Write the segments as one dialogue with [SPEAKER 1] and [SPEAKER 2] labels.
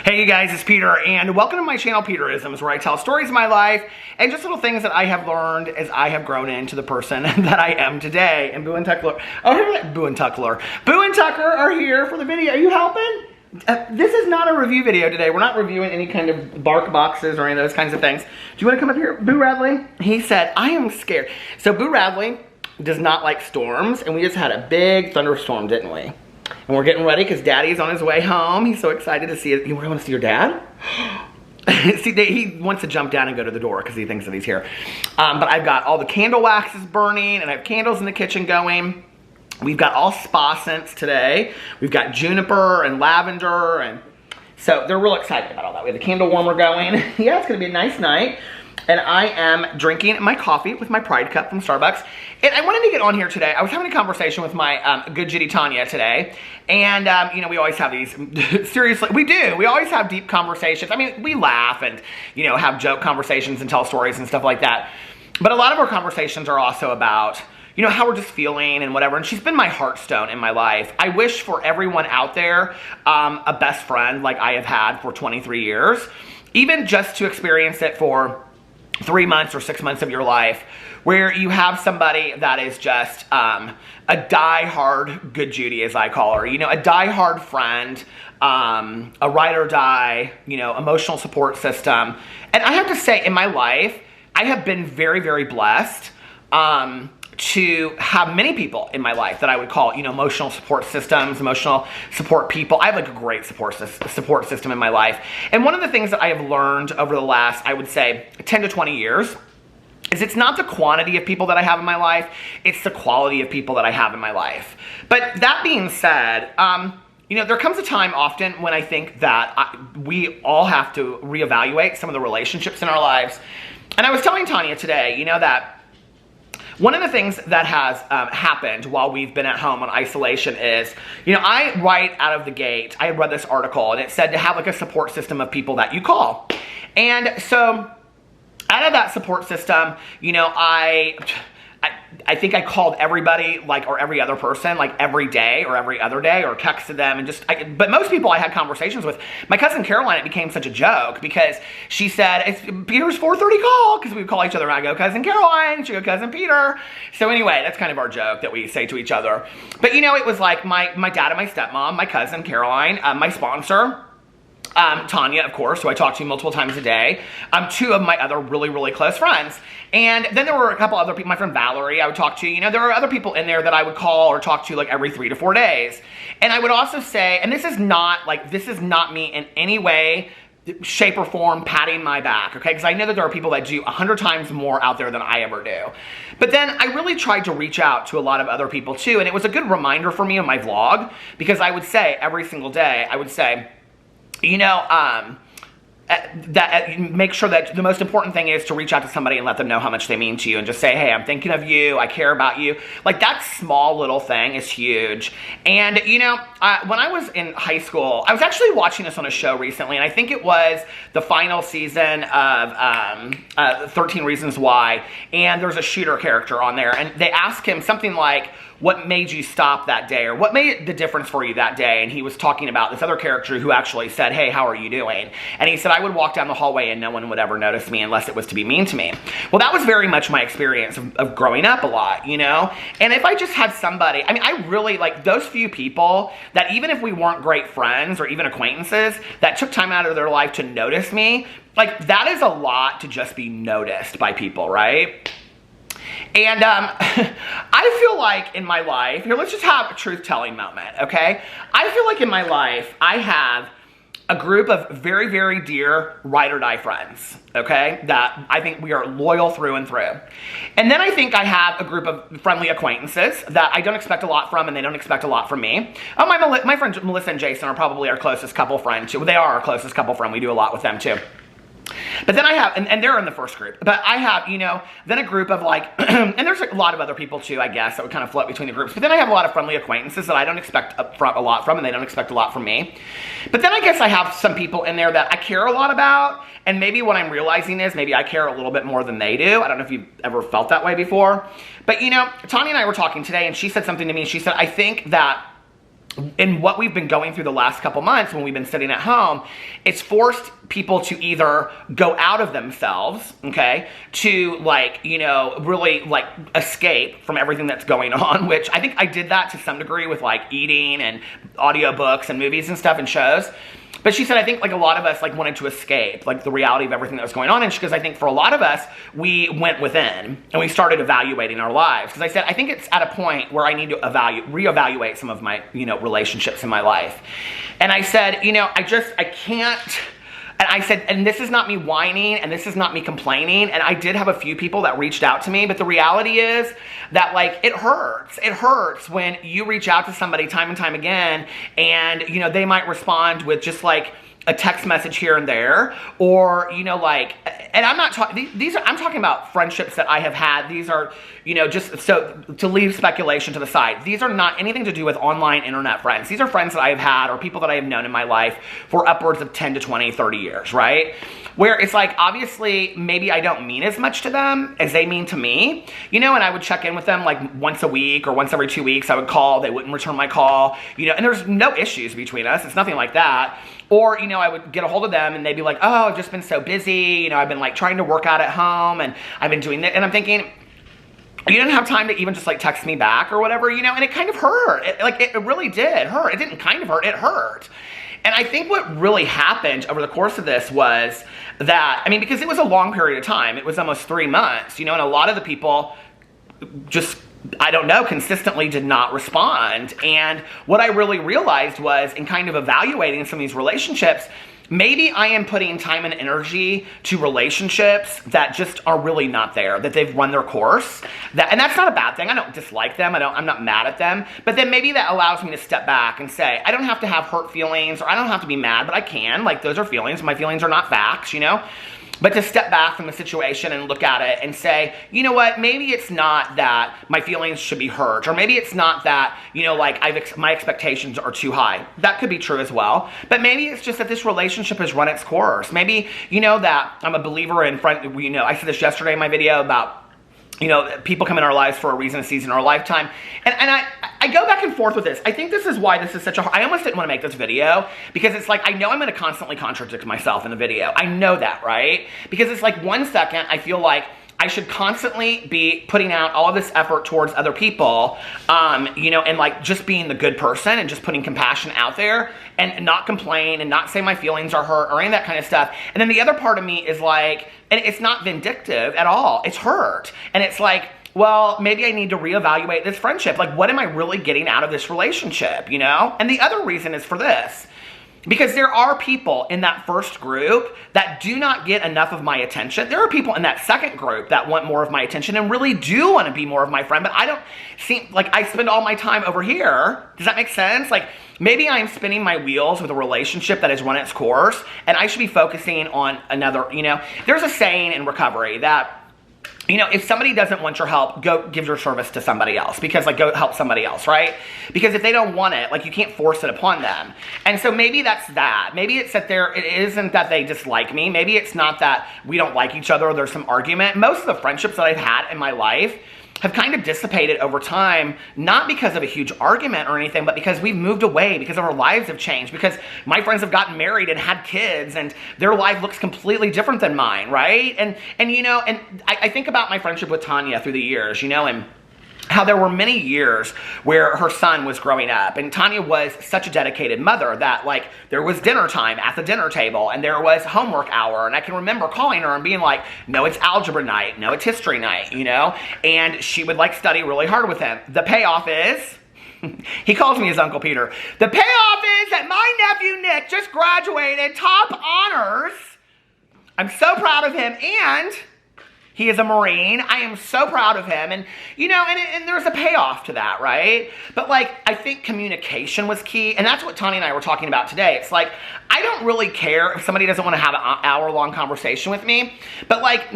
[SPEAKER 1] Hey you guys, it's Peter, and welcome to my channel, Peterisms, where I tell stories of my life and just little things that I have learned as I have grown into the person that I am today. And Boo and Tucker are here for the video. Are you helping? This is not a review video today. We're not reviewing any kind of bark boxes or any of those kinds of things. Do you want to come up here, Boo Radley? He said, I am scared. So Boo Radley does not like storms, and we just had a big thunderstorm, didn't we? And we're getting ready because Daddy's on his way home. He's so excited to see it. You want to see your dad? See, he wants to jump down and go to the door because he thinks that he's here. But I've got all the candle waxes burning, and I have candles in the kitchen going. We've got all spa scents today. We've got juniper and lavender, and so they're real excited about all that. We have the candle warmer going. Yeah, it's going to be a nice night. And I am drinking my coffee with my Pride cup from Starbucks. And I wanted to get on here today. I was having a conversation with my good Judy Tanya today. And, you know, we always have these, seriously, we do. We always have deep conversations. I mean, we laugh and, you know, have joke conversations and tell stories and stuff like that. But a lot of our conversations are also about, you know, how we're just feeling and whatever. And she's been my heartstone in my life. I wish for everyone out there a best friend like I have had for 23 years. Even just to experience it for 3 months or 6 months of your life, where you have somebody that is just a die-hard good Judy, as I call her, you know, a die-hard friend, a ride or die, you know, emotional support system. And I have to say, in my life, I have been very, very blessed to have many people in my life that I would call, you know, emotional support systems, emotional support people. I have like a great support system in my life. And one of the things that I have learned over the last, I would say, 10 to 20 years is it's not the quantity of people that I have in my life, it's the quality of people that I have in my life. But that being said, you know, there comes a time often when I think that we all have to reevaluate some of the relationships in our lives. And I was telling Tanya today, you know, that one of the things that has happened while we've been at home on isolation is, you know, right out of the gate, I read this article and it said to have like a support system of people that you call. And so out of that support system, you know, I think I called everybody, like, or every other person, like every day or every other day, or texted them, and just, but most people I had conversations with. My cousin Caroline, it became such a joke because she said, it's Peter's 4:30 call, because we would call each other, and I go, Cousin Caroline, she go, Cousin Peter. So anyway, that's kind of our joke that we say to each other. But you know, it was like my dad and my stepmom, my cousin Caroline, my sponsor, Tanya, of course, who I talk to multiple times a day, two of my other really, really close friends. And then there were a couple other people, my friend Valerie, I would talk to. You know, there are other people in there that I would call or talk to like every 3 to 4 days. And I would also say, and this is not me in any way, shape, or form patting my back, okay? Because I know that there are people that do 100 times more out there than I ever do. But then I really tried to reach out to a lot of other people too. And it was a good reminder for me on my vlog, because I would say every single day, I would say, you know, make sure that the most important thing is to reach out to somebody and let them know how much they mean to you, and just say, hey, I'm thinking of you, I care about you. Like, that small little thing is huge. And you know, when I was in high school, I was actually watching this on a show recently, and I think it was the final season of 13 Reasons Why, and there's a shooter character on there, and they ask him something like, what made you stop that day, or what made the difference for you that day? And he was talking about this other character who actually said, hey, how are you doing? And he said, I would walk down the hallway and no one would ever notice me unless it was to be mean to me. Well, that was very much my experience of growing up a lot, you know? And if I just had somebody, I mean, I really, like, those few people that even if we weren't great friends or even acquaintances, that took time out of their life to notice me, like, that is a lot to just be noticed by people, right? And I feel like in my life, here, let's just have a truth-telling moment, okay? I feel like in my life, I have a group of very, very dear ride-or-die friends, okay? That I think we are loyal through and through. And then I think I have a group of friendly acquaintances that I don't expect a lot from, and they don't expect a lot from me. My friends Melissa and Jason are probably our closest couple friend too. They are our closest couple friend. We do a lot with them too. But then I have, and they're in the first group, but I have, you know, then a group of like, and there's a lot of other people too, I guess, that would kind of float between the groups. But then I have a lot of friendly acquaintances that I don't expect a lot from, and they don't expect a lot from me. But then I guess I have some people in there that I care a lot about, and maybe what I'm realizing is maybe I care a little bit more than they do. I don't know if you've ever felt that way before. But, you know, Tanya and I were talking today, and she said something to me. She said, I think that in what we've been going through the last couple months when we've been sitting at home, it's forced people to either go out of themselves, okay, to like, you know, really like escape from everything that's going on, which I think I did that to some degree with like eating and audiobooks and movies and stuff and shows. But she said, I think like a lot of us like wanted to escape like the reality of everything that was going on. And she goes, I think for a lot of us, we went within and we started evaluating our lives. Because I said, I think it's at a point where I need to reevaluate some of my, you know, relationships in my life. And I said, you know, I can't. And I said, and this is not me whining, and this is not me complaining, and I did have a few people that reached out to me, but the reality is that, like, it hurts. It hurts when you reach out to somebody time and time again, and, you know, they might respond with just, like, a text message here and there, or, you know, like, and I'm not talking, I'm talking about friendships that I have had. These are, you know, just so to leave speculation to the side. These are not anything to do with online internet friends. These are friends that I have had or people that I have known in my life for upwards of 10 to 20, 30 years, right? Where it's like, obviously, maybe I don't mean as much to them as they mean to me, you know, and I would check in with them like once a week or once every 2 weeks. I would call, they wouldn't return my call, you know, and there's no issues between us. It's nothing like that. Or, you know, I would get a hold of them and they'd be like, oh, I've just been so busy. You know, I've been like trying to work out at home and I've been doing that. And I'm thinking, you didn't have time to even just like text me back or whatever, you know, and it kind of hurt. It really did hurt. It didn't kind of hurt, it hurt. And I think what really happened over the course of this was that, I mean, because it was a long period of time, it was almost 3 months, you know, and a lot of the people just, I don't know, consistently did not respond. And what I really realized was in kind of evaluating some of these relationships, maybe I am putting time and energy to relationships that just are really not there, that they've run their course. And that's not a bad thing. I don't dislike them. I'm not mad at them. But then maybe that allows me to step back and say, I don't have to have hurt feelings or I don't have to be mad, but I can. Like, those are feelings. My feelings are not facts, you know? But to step back from the situation and look at it and say, you know what, maybe it's not that my feelings should be hurt, or maybe it's not that, you know, like my expectations are too high. That could be true as well. But maybe it's just that this relationship has run its course. Maybe, you know, that I'm a believer in you know, I said this yesterday in my video about, you know, people come in our lives for a reason, a season, or a lifetime. And I go back and forth with this. I think this is why this is such a I almost didn't want to make this video, because it's like, I know I'm going to constantly contradict myself in the video. I know that, right? Because it's like 1 second, I feel like I should constantly be putting out all of this effort towards other people, you know, and like just being the good person and just putting compassion out there and not complain and not say my feelings are hurt or any of that kind of stuff. And then the other part of me is like, and it's not vindictive at all. It's hurt. And it's like, well, maybe I need to reevaluate this friendship. Like, what am I really getting out of this relationship, you know? And the other reason is for this. Because there are people in that first group that do not get enough of my attention. There are people in that second group that want more of my attention and really do want to be more of my friend, but I don't seem like I spend all my time over here. Does that make sense? Like, maybe I'm spinning my wheels with a relationship that has run its course and I should be focusing on another, you know. There's a saying in recovery that, you know, if somebody doesn't want your help, go give your service to somebody else, because like, go help somebody else, right? Because if they don't want it, like, you can't force it upon them. And so maybe that's that. Maybe it's that it isn't that they dislike me. Maybe it's not that we don't like each other or there's some argument. Most of the friendships that I've had in my life have kind of dissipated over time, not because of a huge argument or anything, but because we've moved away, because our lives have changed, because my friends have gotten married and had kids and their life looks completely different than mine, right? And you know, and I think about my friendship with Tanya through the years, you know, and how there were many years where her son was growing up, and Tanya was such a dedicated mother that, like, there was dinner time at the dinner table and there was homework hour, and I can remember calling her and being like, no, it's algebra night, no, it's history night, you know, and she would like study really hard with him. The payoff is, he calls me his Uncle Peter, the payoff is that my nephew Nick just graduated top honors. I'm so proud of him, and he is a Marine. I am so proud of him. And, you know, and there's a payoff to that, right? But, like, I think communication was key. And that's what Tanya and I were talking about today. It's like, I don't really care if somebody doesn't want to have an hour-long conversation with me. But, like,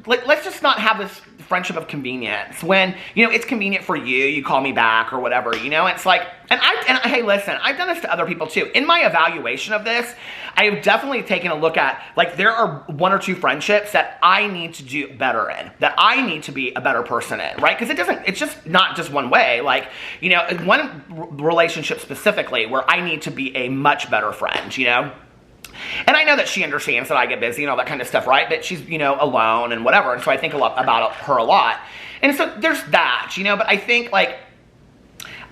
[SPEAKER 1] let's just not have this friendship of convenience. When, you know, it's convenient for you, you call me back or whatever, you know? It's like, and hey, listen, I've done this to other people too. In my evaluation of this, I have definitely taken a look at, like, there are 1 or 2 friendships that I need to do better in, that I need to be a better person in, right? Because it's just not just one way. Like, you know, one relationship specifically where I need to be a much better friend, you know? And I know that she understands that I get busy and all that kind of stuff, right? But she's, you know, alone and whatever. And so I think a lot about her a lot. And so there's that, you know, but I think, like,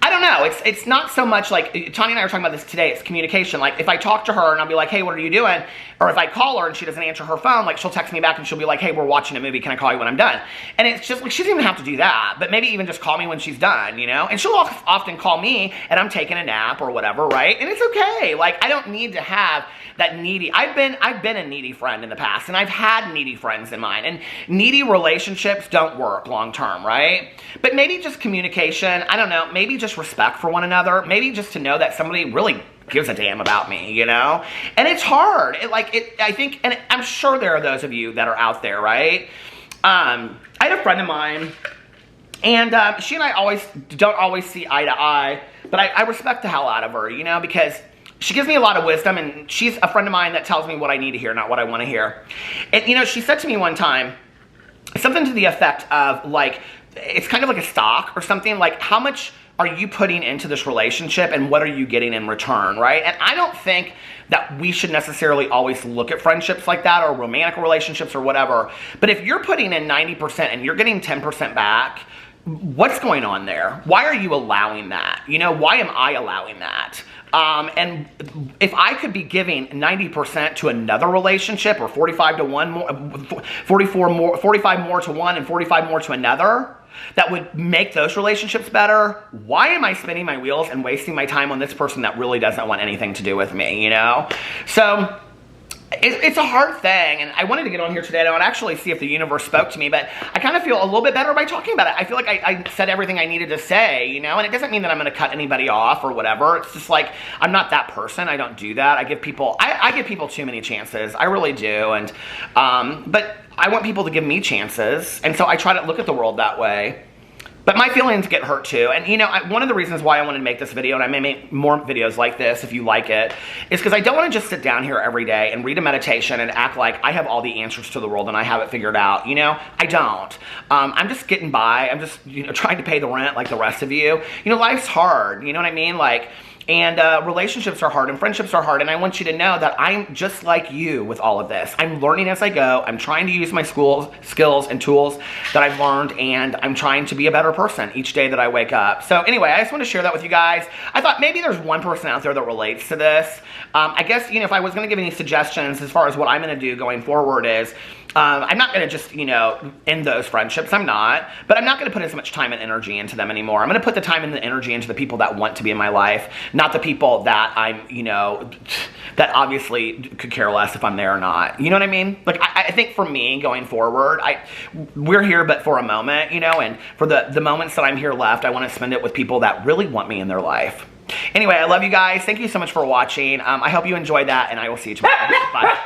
[SPEAKER 1] I don't know, it's not so much like, Tanya and I were talking about this today, it's communication. Like, if I talk to her and I'll be like, hey, what are you doing? Or if I call her and she doesn't answer her phone, like, she'll text me back and she'll be like, hey, we're watching a movie, can I call you when I'm done? And it's just, like, she doesn't even have to do that, but maybe even just call me when she's done, you know? And she'll often call me and I'm taking a nap or whatever, right? And it's okay. Like, I don't need to have that needy, I've been a needy friend in the past, and I've had needy friends in mine, and needy relationships don't work long term, right? But maybe just communication, I don't know, maybe just respect for one another, maybe just to know that somebody really gives a damn about me, you know? And it's hard. I think, and I'm sure there are those of you that are out there, right? I had a friend of mine, and she and I don't always see eye to eye, but I respect the hell out of her, you know, because she gives me a lot of wisdom, and she's a friend of mine that tells me what I need to hear, not what I want to hear. And, you know, she said to me one time, something to the effect of, like, it's kind of like a stock or something, like, how much are you putting into this relationship and what are you getting in return, right? And I don't think that we should necessarily always look at friendships like that or romantic relationships or whatever. But if you're putting in 90% and you're getting 10% back, what's going on there? Why are you allowing that? You know, why am I allowing that? And if I could be giving 90% to another relationship, or 45 to 1 more, 45 more to one and 45 more to another, that would make those relationships better, why am I spinning my wheels and wasting my time on this person that really doesn't want anything to do with me, you know? So it's a hard thing, and I wanted to get on here today to actually see if the universe spoke to me, but I kind of feel a little bit better by talking about it. I feel like I said everything I needed to say, you know, and it doesn't mean that I'm going to cut anybody off or whatever. It's just like, I'm not that person. I don't do that. I give people too many chances. I really do, and but I want people to give me chances, and so I try to look at the world that way. But my feelings get hurt too. And you know, one of the reasons why I wanted to make this video, and I may make more videos like this if you like it, is because I don't want to just sit down here every day and read a meditation and act like I have all the answers to the world and I have it figured out. You know, I don't. I'm just getting by. I'm just, you know, trying to pay the rent like the rest of you. You know, life's hard. You know what I mean? Like, and relationships are hard and friendships are hard, and I want you to know that I'm just like you with all of this. I'm learning as I go. I'm trying to use my skills and tools that I've learned, and I'm trying to be a better person each day that I wake up. So anyway, I just want to share that with you guys. I thought maybe there's one person out there that relates to this. I guess, you know, if I was going to give any suggestions as far as what I'm going to do going forward is, I'm not going to just, you know, end those friendships. I'm not. But I'm not going to put as much time and energy into them anymore. I'm going to put the time and the energy into the people that want to be in my life, not the people that I'm, you know, that obviously could care less if I'm there or not. You know what I mean? Like, I think for me going forward, we're here but for a moment, you know, and for the moments that I'm here left, I want to spend it with people that really want me in their life. Anyway, I love you guys. Thank you so much for watching. I hope you enjoyed that, and I will see you tomorrow. Bye.